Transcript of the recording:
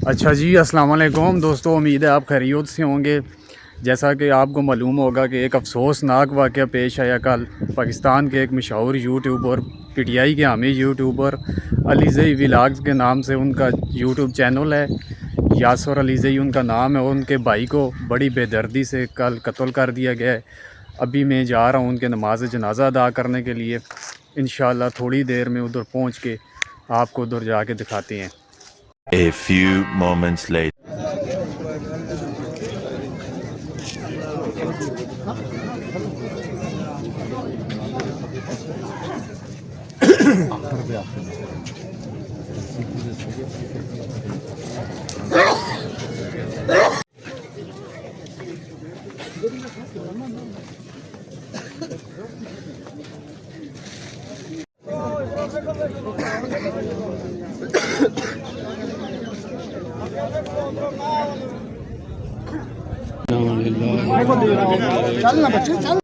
अच्छा जी, अस्सलाम वालेकुम दोस्तों, उम्मीद है आप खैरियत से होंगे। जैसा कि आपको मालूम होगा कि एक अफसोसनाक वाक़या पेश आया कल। पाकिस्तान के एक मशहूर यूट्यूबर, पीटीआई के हामी यूट्यूबर अलीज़ई व्लॉग्स के नाम से उनका यूट्यूब चैनल है, यासर अलीज़ई उनका नाम है, और उनके भाई को बड़ी बेदर्दी से कल कत्ल कर दिया गया है। अभी मैं जा रहा हूँ उनके नमाज जनाजा अदा करने के लिए। इंशाअल्लाह थोड़ी देर में उधर पहुँच के आपको उधर जाके दिखाते हैं। A few moments later. चल ना बच्चे चल।